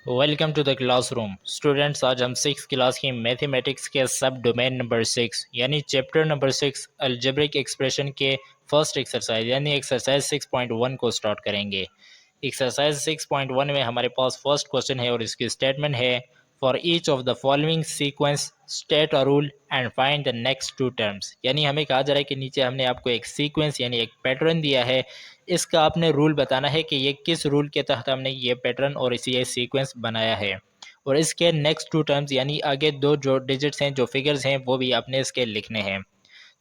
Welcome to the classroom students. आज हम 6 class की मैथमेटिक्स के सब डोमेन नंबर 6 यानी चैप्टर नंबर 6 अलजेब्रिक एक्सप्रेशन के फर्स्ट एक्सरसाइज यानी एक्सरसाइज 6.1 को स्टार्ट करेंगे। एक्सरसाइज 6.1 में हमारे पास फर्स्ट क्वेश्चन है और इसकी स्टेटमेंट है, for each of the following sequence state a rule and find the next two terms. यानी हमें कहा जा रहा है कि नीचे हमने आपको एक सीक्वेंस यानी एक पैटर्न दिया है, इसका आपने रूल बताना है कि ये किस रूल के तहत हमने ये पैटर्न और इसी ये सीक्वेंस बनाया है, और इसके नेक्स्ट टू टर्म्स यानी आगे दो जो डिजिट्स हैं, जो फिगर्स हैं, वो भी आपने इसके लिखने हैं।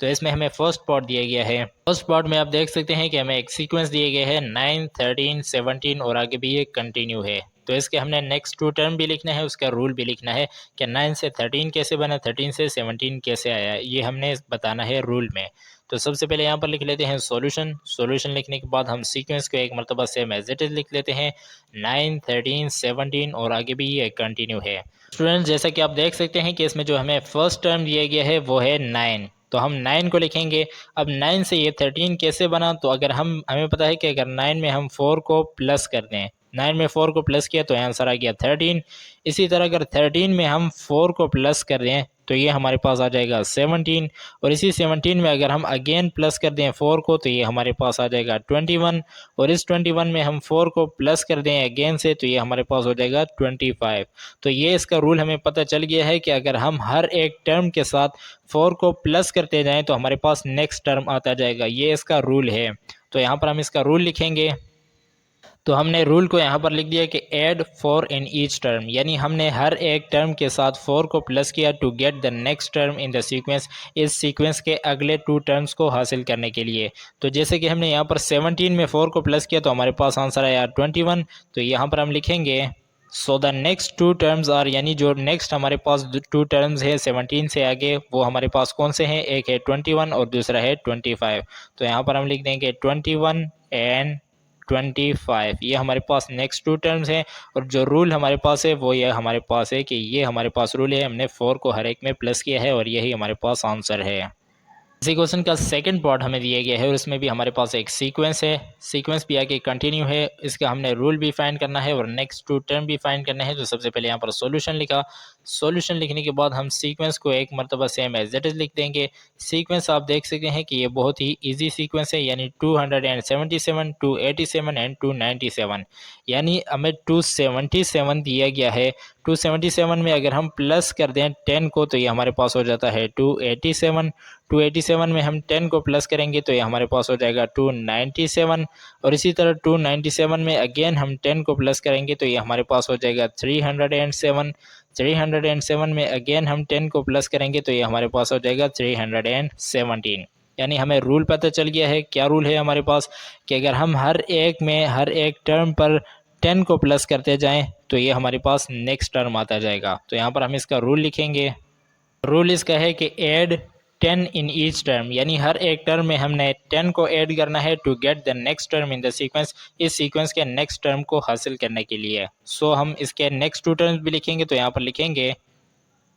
तो इसमें हमें फर्स्ट पार्ट दिया गया है। फर्स्ट पार्ट में आप देख सकते हैं कि हमें एक सीक्वेंस दिए गए हैं 9, 13, 17 और आगे भी ये कंटिन्यू है। तो इसके हमने नेक्स्ट टू टर्म भी लिखना है, उसका रूल भी लिखना है कि 9 से 13 कैसे बना, 13 से 17 कैसे आया, ये हमने बताना है रूल में। तो सबसे पहले यहाँ पर लिख लेते हैं सॉल्यूशन। सॉल्यूशन लिखने के बाद हम सीक्वेंस को एक मरतबा सेम एज इट इज लिख लेते हैं, 9, 13, 17 और आगे भी ये कंटिन्यू है। स्टूडेंट्स, जैसा कि आप देख सकते हैं कि इसमें जो हमें फर्स्ट टर्म दिया गया है वो है 9, तो हम 9 को लिखेंगे। अब 9 से ये 13 कैसे बना, तो अगर हमें पता है कि अगर 9 में हम 4 को प्लस कर दें, 9 में 4 को प्लस किया तो आंसर आ गया 13। इसी तरह अगर 13 में हम 4 को प्लस कर दें तो ये हमारे पास आ जाएगा 17, और इसी 17 में अगर हम अगेन प्लस कर दें 4 को तो ये हमारे पास आ जाएगा 21, और इस 21 में हम 4 को प्लस कर दें अगेन से तो ये हमारे पास हो जाएगा 25। तो ये इसका रूल हमें पता चल गया है कि अगर हम हर एक टर्म के साथ 4 को प्लस करते जाएं तो हमारे पास नेक्स्ट टर्म आता जाएगा, ये इसका रूल है। तो यहाँ पर हम इसका रूल लिखेंगे। तो हमने रूल को यहाँ पर लिख दिया कि ऐड 4 इन ईच टर्म, यानी हमने हर एक टर्म के साथ 4 को प्लस किया to get the next term in the sequence, इस सीक्वेंस के अगले टू टर्म्स को हासिल करने के लिए। तो जैसे कि हमने यहाँ पर 17 में 4 को प्लस किया तो हमारे पास आंसर आया 21। तो यहाँ पर हम लिखेंगे so the next two terms are, यानी जो नेक्स्ट हमारे पास टू टर्म्स है 17 से आगे वो हमारे पास कौन से हैं, एक है 21 और दूसरा है 25। तो यहाँ पर हम लिख देंगे 21 एंड 25, ये हमारे पास नेक्स्ट टू टर्म्स हैं। और जो रूल हमारे पास है वो ये हमारे पास है कि ये हमारे पास रूल है, हमने 4 को हर एक में प्लस किया है और यही हमारे पास आंसर है। इसी क्वेश्चन का सेकंड पार्ट हमें दिया गया है और इसमें भी हमारे पास एक सीक्वेंस है, सीक्वेंस भी आगे कंटिन्यू है, इसका हमने रूल भी फाइंड करना है और नेक्स्ट टू टर्म भी फाइंड करना है। तो सबसे पहले यहाँ पर सॉल्यूशन लिखा। सॉल्यूशन लिखने के बाद हम सीक्वेंस को एक मरतबा सेम एज इट इज लिख देंगे। सीक्वेंस आप देख सकते हैं कि ये बहुत ही ईजी सीक्वेंस है, यानी 277, 287 एंड 297, यानी हमें 277 दिया गया है। 277 में अगर हम प्लस कर दें 10 को तो ये हमारे पास हो जाता है 287। 287 में हम 10 को प्लस करेंगे तो ये हमारे पास हो जाएगा 297, और इसी तरह 297 में अगेन हम 10 को प्लस करेंगे तो ये हमारे पास हो जाएगा 307। 307 में अगेन हम 10 को प्लस करेंगे तो ये हमारे पास हो जाएगा 317। यानी हमें रूल पता चल गया है। क्या रूल है हमारे पास कि अगर हम हर एक टर्म पर 10 को प्लस करते जाएं तो ये हमारे पास नेक्स्ट टर्म आता जाएगा। तो यहाँ पर हम इसका रूल लिखेंगे। रूल इसका है कि ऐड 10 इन ईच टर्म, यानी हर एक टर्म में हमने 10 को ऐड करना है to get the next term in the sequence, इस सीक्वेंस के नेक्स्ट टर्म को हासिल करने के लिए। सो हम इसके नेक्स्ट टू टर्म्स भी लिखेंगे। तो यहाँ पर लिखेंगे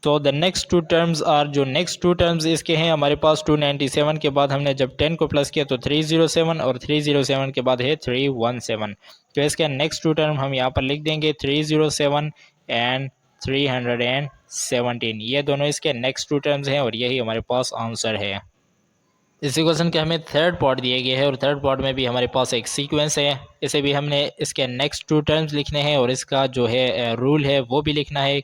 तो the next two terms are, जो नेक्स्ट टू टर्म्स इसके हैं हमारे पास 297 के बाद हमने जब 10 को प्लस किया तो 307, और 307 के बाद है 317। तो इसके नेक्स्ट टू टर्म हम यहाँ पर लिख देंगे 307 एंड 317, ये दोनों इसके नेक्स्ट टू टर्म्स हैं और यही हमारे पास आंसर है। इसी क्वेश्चन के हमें थर्ड पार्ट दिए गए हैं और थर्ड पार्ट में भी हमारे पास एक सीक्वेंस है, इसे भी हमने इसके नेक्स्ट टू टर्म्स लिखने हैं और इसका जो है रूल है वो भी लिखना है।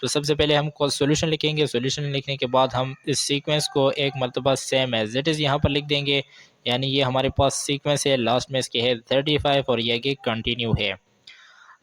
तो सबसे पहले हम सॉल्यूशन लिखेंगे। सॉल्यूशन लिखने के बाद हम इस सीक्वेंस को एक मरतबा सेम एज इट इज़ यहाँ पर लिख देंगे, यानी ये हमारे पास सीक्वेंस है, लास्ट में इसके है 35 और ये आगे कंटिन्यू है।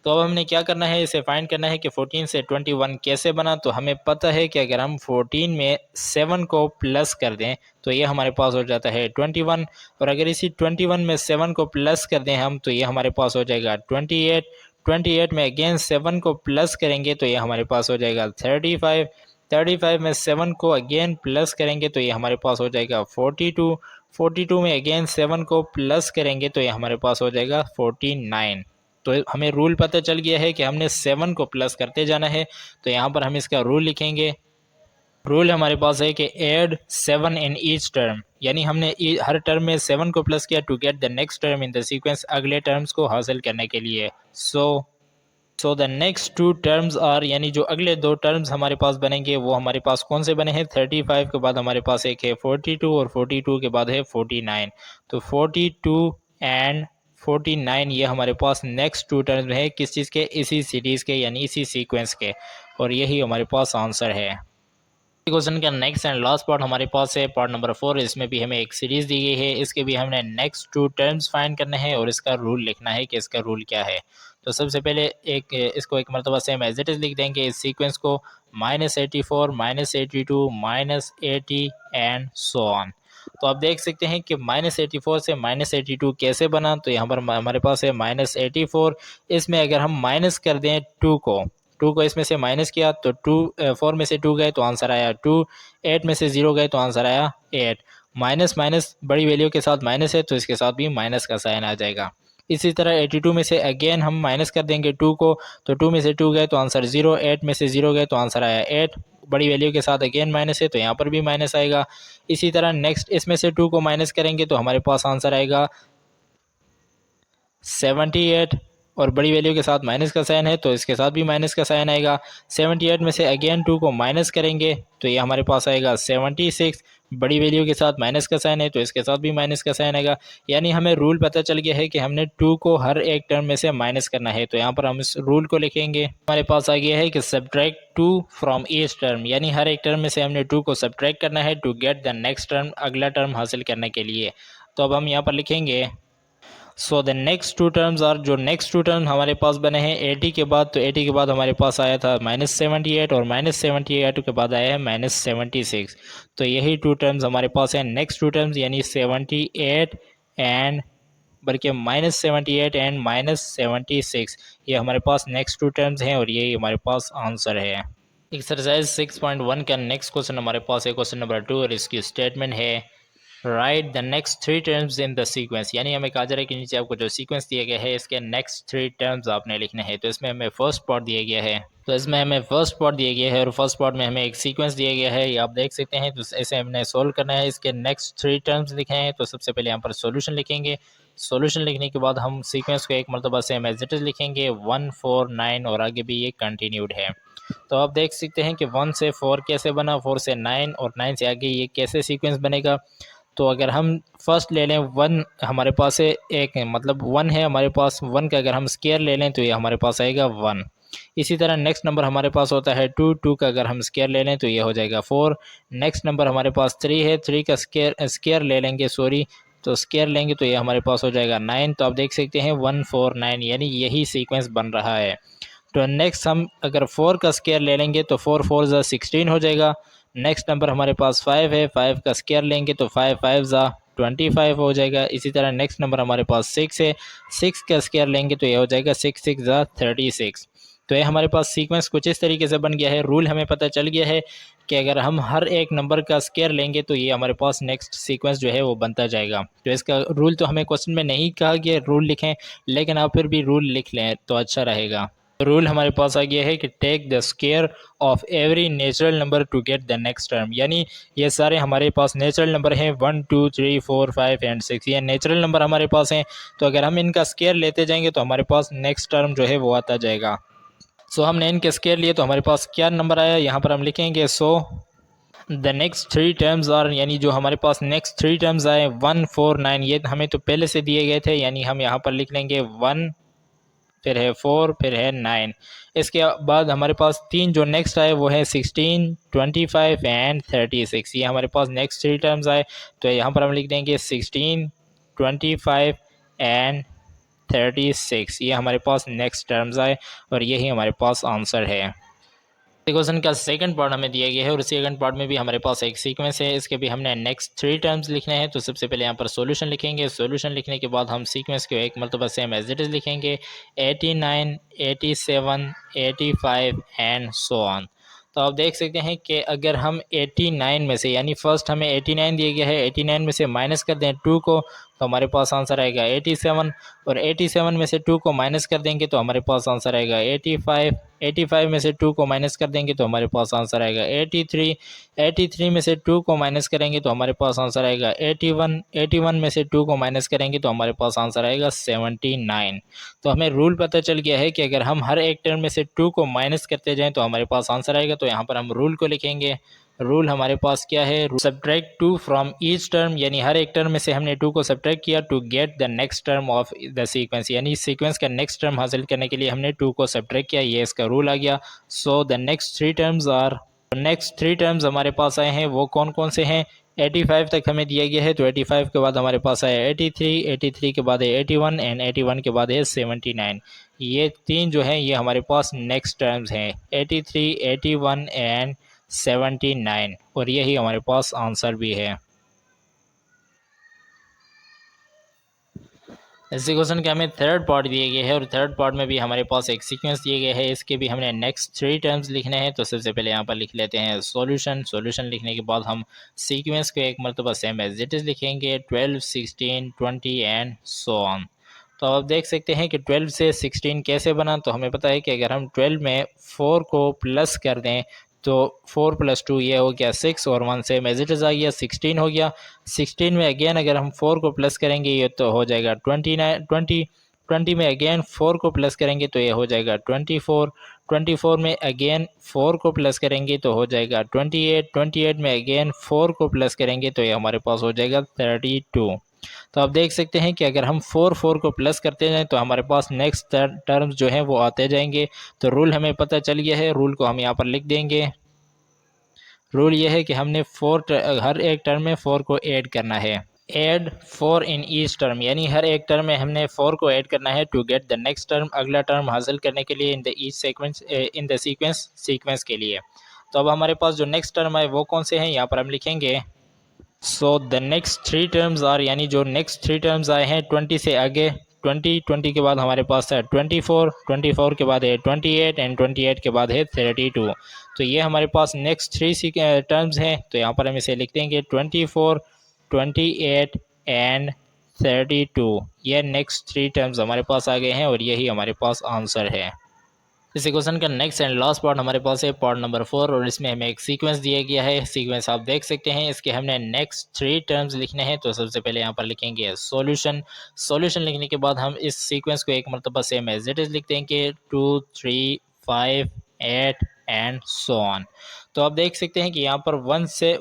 तो अब हमने क्या करना है, इसे फाइंड करना है कि 14 से 21 कैसे बना। तो हमें पता है कि अगर हम 14 में 7 को प्लस कर दें तो ये हमारे पास हो जाता है 21, और अगर इसी 21 में 7 को प्लस कर दें हम तो ये हमारे पास हो जाएगा 28। 28 में अगेन 7 को प्लस करेंगे तो ये हमारे पास हो जाएगा 35। 35 में 7 को अगेन प्लस करेंगे तो ये हमारे पास हो जाएगा 42। 42 में अगेन 7 को प्लस करेंगे तो ये हमारे पास हो जाएगा 49। तो हमें रूल पता चल गया है कि हमने 7 को प्लस करते जाना है। तो यहाँ पर हम इसका रूल लिखेंगे। रूल हमारे पास है कि ऐड 7 इन ईच टर्म, यानी हमने हर टर्म में 7 को प्लस किया to get the next term in the sequence, अगले टर्म्स को हासिल करने के लिए। So so the next two terms are, यानी जो अगले दो टर्म्स हमारे पास बनेंगे वो हमारे पास कौन से बने हैं? 35 के बाद हमारे पास एक है 42 और 42 के बाद है 49। तो 42 एंड 49 ये हमारे पास नेक्स्ट टू टर्म्स है किस चीज़ के? इसी सीरीज़ के, यानी इसी सीक्वेंस के, और यही हमारे पास आंसर है। क्वेश्चन का नेक्स्ट एंड लास्ट पार्ट हमारे पास है पार्ट नंबर 4। इसमें भी हमें एक सीरीज दी गई है, इसके भी हमने नेक्स्ट टू टर्म्स फाइंड करने हैं और इसका रूल लिखना है कि इसका रूल क्या है। तो सबसे पहले इसको एक मरतबा सेम एज इट इज लिख देंगे इस सीक्वेंस को, -84 -82 -80 एंड सो ऑन। तो आप देख सकते हैं कि -84 से -82 कैसे बना। तो यहाँ पर हमारे पास है -84, इसमें अगर हम माइनस कर दें 2 को इसमें से माइनस किया तो 4 में से 2 गए तो आंसर आया 2, 8 में से 0 गए तो आंसर आया 8। माइनस माइनस बड़ी वैल्यू के साथ माइनस है तो इसके साथ भी माइनस का साइन आ जाएगा। इसी तरह 82 में से अगेन हम माइनस कर देंगे 2 को, तो 2 में से 2 गए तो आंसर 0, 8 में से 0 गए तो आंसर आया 8। बड़ी वैल्यू के साथ अगेन माइनस है तो यहाँ पर भी माइनस आएगा। इसी तरह नेक्स्ट इसमें से 2 को माइनस करेंगे तो हमारे पास आंसर आएगा 78, और बड़ी वैल्यू के साथ माइनस का साइन है तो इसके साथ भी माइनस का साइन आएगा। 78 में से अगेन 2 को माइनस करेंगे तो ये हमारे पास आएगा 76, बड़ी वैल्यू के साथ माइनस का साइन है तो इसके साथ भी माइनस का साइन आएगा। यानी हमें रूल पता चल गया है कि हमने 2 को हर एक टर्म में से माइनस करना है। तो यहाँ पर हम इस रूल को लिखेंगे। हमारे पास आ गया है कि सब्ट्रैक्ट 2 फ्रॉम ईच टर्म, यानी हर एक टर्म में से हमने 2 को सब्ट्रैक्ट करना है to get the next term, अगला टर्म हासिल करने के लिए। तो अब हम यहाँ पर लिखेंगे so the next two terms are, जो नेक्स्ट टू टर्म हमारे पास बने हैं 80 के बाद, तो 80 के बाद हमारे पास आया था -78 और -78 के बाद आया है -76। तो यही टू टर्म्स हमारे पास हैं नेक्स्ट टू टर्म्स, यानी 78 एंड बल्कि -78 एंड -76, ये हमारे पास नेक्स्ट टू टर्म्स हैं और यही हमारे पास आंसर है। एक्सरसाइज 6.1 का नेक्स्ट क्वेश्चन हमारे पास है क्वेश्चन नंबर 2 और इसकी स्टेटमेंट है right the next 3 terms in the sequence, यानी हमें कहा जा रहा है कि नीचे आपको जो सीक्वेंस दिया गया है इसके नेक्स्ट 3 टर्म्स आपने लिखने हैं। तो इसमें हमें फर्स्ट पार्ट दिया गया है, और फर्स्ट पार्ट में हमें एक सीक्वेंस दिया गया है, ये आप देख सकते हैं। तो ऐसे हमने सोल्व करना है, इसके नेक्स्ट 3 टर्म्स लिखे हैं। तो सबसे पहले यहाँ पर सोल्यूशन लिखेंगे। सोल्यूशन लिखने के बाद हम सीक्वेंस को एक मरतबा सेम एज इट इज लिखेंगे 1 4 9 और आगे भी ये कंटिन्यूड है। तो आप देख सकते हैं कि 1 से 4 कैसे बना, 4 से 9 और 9 से आगे ये कैसे सीक्वेंस बनेगा। तो अगर हम फर्स्ट ले लें 1, हमारे पास है एक मतलब 1 है हमारे पास, 1 का अगर हम स्केयर ले लें तो ये हमारे पास आएगा 1। इसी तरह नेक्स्ट नंबर हमारे पास होता है 2, 2 का अगर हम स्केयर ले लें तो ये हो जाएगा 4। नेक्स्ट नंबर हमारे पास 3 है, 3 का स्केयर ले लेंगे, तो स्केयर लेंगे तो ये हमारे पास हो जाएगा 9। तो आप देख सकते हैं 1 4 9, यानी यही सीक्वेंस बन रहा है। तो नेक्स्ट हम अगर 4 का स्केयर ले लेंगे तो 4 4 ज़ा 16 हो जाएगा। नेक्स्ट नंबर हमारे पास 5 है, 5 का स्केयर लेंगे तो 5 5 ज़ा 25 हो जाएगा। इसी तरह नेक्स्ट नंबर हमारे पास 6 है, 6 का स्केयर लेंगे तो ये हो जाएगा 6 6 ज़ा 36। तो ये हमारे पास सीक्वेंस कुछ इस तरीके से बन गया है। रूल हमें पता चल गया है कि अगर हम हर एक नंबर का स्केयर लेंगे तो ये हमारे पास नेक्स्ट सीक्वेंस जो है वो बनता जाएगा। तो इसका रूल तो हमें क्वेश्चन में नहीं कहा गया रूल लिखें, लेकिन आप फिर भी रूल लिख लें तो अच्छा रहेगा। रूल हमारे पास आ गया है कि take the square of every natural number to get the next term, यानी ये सारे हमारे पास नेचुरल नंबर हैं 1 2 3 4 5 एंड 6, ये नेचुरल नंबर हमारे पास हैं। तो अगर हम इनका स्केयर लेते जाएंगे तो हमारे पास नेक्स्ट टर्म जो है वो आता जाएगा। सो हमने इनके स्केयर लिए तो हमारे पास क्या नंबर आया यहाँ पर हम लिखेंगे। So the next 3 terms are, यानी जो हमारे पास नेक्स्ट 3 टर्म्स आए 1 4 9, ये हमें तो पहले से दिए गए थे, यानी हम यहाँ पर लिख लेंगे 1, फिर है 4, फिर है 9। इसके बाद हमारे पास 3 जो नेक्स्ट आए वो है 16 25 एंड 36, ये हमारे पास नेक्स्ट 3 टर्म्स आए। तो यहाँ पर हम लिख देंगे 16 25 एंड 36, ये हमारे पास नेक्स्ट टर्म्स आए और यही हमारे पास आंसर है। क्वेश्चन का सेकंड पार्ट हमें दिया गया है और सेकंड पार्ट में भी हमारे पास एक सीक्वेंस है, इसके भी हमने नेक्स्ट 3 टर्म्स लिखने हैं। तो सबसे पहले यहाँ पर सॉल्यूशन लिखेंगे। सॉल्यूशन लिखने के बाद हम सीक्वेंस को एक मरतबा सेम एज इट इज लिखेंगे 89 87 85 एंड सो ऑन। तो आप देख सकते हैं कि अगर हम 89 में से, यानी फर्स्ट हमें 89 दिया गया है, 89 में से माइनस कर दें 2 को तो हमारे पास आंसर आएगा 87, और 87 में से 2 को माइनस कर देंगे तो हमारे पास आंसर आएगा 85 85 में से 2 को माइनस कर देंगे तो हमारे पास आंसर आएगा 83। 83 में से 2 को माइनस करेंगे तो हमारे पास आंसर आएगा 81। 81 में से 2 को माइनस करेंगे तो हमारे पास आंसर आएगा 79। तो हमें रूल पता चल गया है कि अगर हम हर एक टर्म में से 2 को माइनस करते जाएं तो हमारे पास आंसर आएगा। तो यहाँ पर हम रूल को लिखेंगे। रूल हमारे पास क्या है, सब्ट्रैक्ट 2 फ्रॉम ईच टर्म, यानी हर एक टर्म में से हमने 2 को सब्ट्रैक्ट किया to get the next term of the sequence, यानी सीक्वेंस का नेक्स्ट टर्म हासिल करने के लिए हमने 2 को सब्ट्रैक्ट किया, ये इसका रूल आ गया। सो द नेक्स्ट थ्री टर्म्स हमारे पास आए हैं वो कौन कौन से हैं। 85 तक हमें दिया गया है, तो 85 के बाद हमारे पास आया 83, 83 के बाद है 81 एंड 81 के बाद है 79। ये तीन जो हैं ये हमारे पास नेक्स्ट टर्म्स हैं, 83, 81 एंड 79, और यही हमारे पास आंसर भी है। इसी क्वेश्चन के हमें थर्ड पार्ट दिए गए हैं और थर्ड पार्ट में भी हमारे पास एक सीक्वेंस दिए गए हैं, इसके भी हमने नेक्स्ट 3 टर्म्स लिखने हैं। तो सबसे पहले यहाँ पर लिख लेते हैं सॉल्यूशन। सॉल्यूशन लिखने के बाद हम सीक्वेंस को एक मरतबा सेम एज इट इज़ लिखेंगे, 12, 16, 20 एंड सो ऑन। तो आप देख सकते हैं कि 12 से 16 कैसे बना। तो हमें पता है कि अगर हम 12 में 4 को प्लस कर दें तो 4 + 2 ये हो गया 6 और 1 सेम एज इट इज़ आ गया, 16 हो गया। 16 में अगेन अगर हम 4 को प्लस करेंगे ये तो हो जाएगा 29, 20 में अगेन 4 को प्लस करेंगे तो ये हो जाएगा 24, 24 में अगेन 4 को प्लस करेंगे तो हो जाएगा 28, 28 में अगेन 4 को प्लस करेंगे तो ये हमारे पास हो जाएगा 32। तो आप देख सकते हैं कि अगर हम 4 को प्लस करते जाएं तो हमारे पास नेक्स्ट टर्म्स जो हैं वो आते जाएंगे। तो रूल हमें पता चल गया है, रूल को हम यहाँ पर लिख देंगे। रूल ये है कि हमने हर एक टर्म में 4 को ऐड करना है। ऐड 4 इन ईच टर्म, यानी हर एक टर्म में हमने 4 को ऐड करना है to get the next term, अगला टर्म हासिल करने के लिए इन द ईच सीक्वेंस के लिए। तो अब हमारे पास जो नेक्स्ट टर्म है वो कौन से हैं, यहाँ पर हम लिखेंगे। So the next 3 terms are, यानी जो नेक्स्ट 3 टर्म्स आए हैं 20 से आगे, 20 के बाद हमारे पास है 24, 24 के बाद है 28 एंड 28 के बाद है 32। तो ये हमारे पास नेक्स्ट 3 टर्म्स हैं। तो यहाँ पर हम इसे लिख देंगे 24, 28 एंड 32। ये नेक्स्ट 3 टर्म्स हमारे पास आ गए हैं और यही हमारे पास आंसर है। इस क्वेश्चन का नेक्स्ट एंड लास्ट पार्ट हमारे पास है पार्ट नंबर 4 और इसमें हमें एक सीक्वेंस दिया गया है। सीक्वेंस आप देख सकते हैं, इसके हमने नेक्स्ट 3 टर्म्स लिखने हैं। तो सबसे पहले यहाँ पर लिखेंगे सॉल्यूशन। सॉल्यूशन लिखने के बाद हम इस सीक्वेंस को एक मरतबा सेम एज इट इज़ लिख देंगे, 2, 3, 5, 8 एंड सो ऑन। तो आप देख सकते हैं कि यहाँ पर 1 से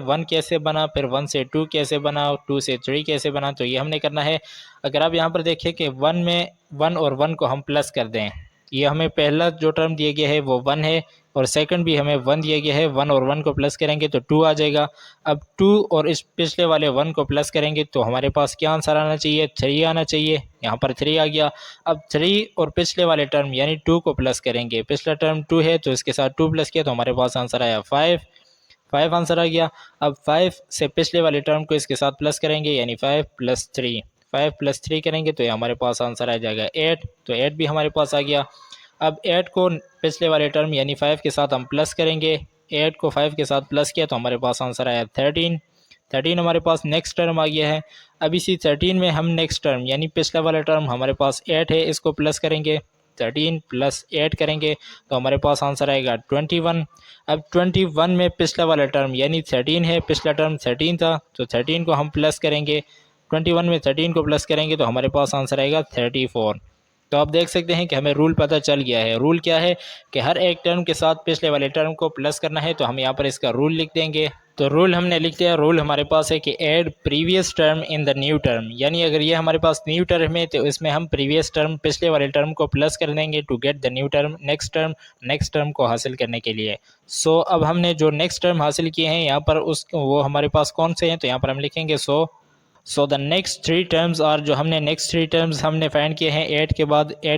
1 कैसे बना, फिर 1 से 2 कैसे बना, 2 से 3 कैसे बना। तो ये हमने करना है। अगर आप यहाँ पर देखें कि 1 में 1 और 1 को हम प्लस कर दें, ये हमें पहला जो टर्म दिया गया है वो 1 है और सेकंड भी हमें 1 दिया गया है। 1 और 1 को प्लस करेंगे तो 2 आ जाएगा। अब 2 और इस पिछले वाले 1 को प्लस करेंगे तो हमारे पास क्या आंसर आना चाहिए, 3 आना चाहिए। यहाँ पर 3 आ गया। अब 3 और पिछले वाले टर्म यानी 2 को प्लस करेंगे, पिछला टर्म 2 है तो इसके साथ 2 प्लस किया तो हमारे पास आंसर आया 5, 5 आंसर आ गया। अब 5 से पिछले वाले टर्म को इसके साथ प्लस करेंगे यानी 5 + 3, 5 + 3 करेंगे तो ये हमारे पास आंसर आ जाएगा 8। तो 8 भी हमारे पास आ गया। अब 8 को पिछले वाले टर्म यानी 5 के साथ हम प्लस करेंगे, 8 को 5 के साथ प्लस किया तो हमारे पास आंसर आया 13। 13 हमारे पास नेक्स्ट टर्म आ गया है। अब इसी 13 में हम नेक्स्ट टर्म यानी पिछला वाला टर्म हमारे पास 8 है, इसको प्लस करेंगे, 13 + 8 करेंगे तो हमारे पास आंसर आएगा 21। अब 21 में पिछला वाला टर्म यानी 13 है, पिछला टर्म 13 था तो 13 को हम प्लस करेंगे, 21 में 13 को प्लस करेंगे तो हमारे पास आंसर आएगा 34। तो आप देख सकते हैं कि हमें रूल पता चल गया है। रूल क्या है कि हर एक टर्म के साथ पिछले वाले टर्म को प्लस करना है। तो हम यहाँ पर इसका रूल लिख देंगे। तो रूल हमने लिख दिया। रूल हमारे पास है कि add previous term in the new term, यानी अगर ये हमारे पास न्यू टर्म है तो इसमें हम प्रीवियस टर्म पिछले वाले टर्म को प्लस कर देंगे to get the new term, next term को हासिल करने के लिए। सो अब हमने जो नेक्स्ट टर्म हासिल किए हैं यहाँ पर वो हमारे पास कौन से हैं, तो यहाँ पर हम लिखेंगे so the next 3 terms are, जो हमने नेक्स्ट 3 टर्म्स हमने फाइंड किए हैं। 8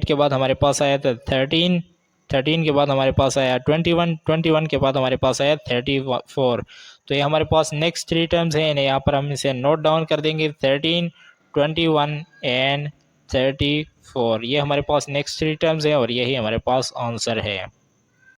के बाद हमारे पास आया था 13, 13 के बाद हमारे पास आया 21, 21 के बाद हमारे पास आया 34। तो ये हमारे पास नेक्स्ट 3 टर्म्स हैं, इन्हें यहाँ पर हम इसे नोट डाउन कर देंगे, 13, 21 एंड 34। ये हमारे पास नेक्स्ट 3 टर्म्स हैं और यही हमारे पास आंसर है।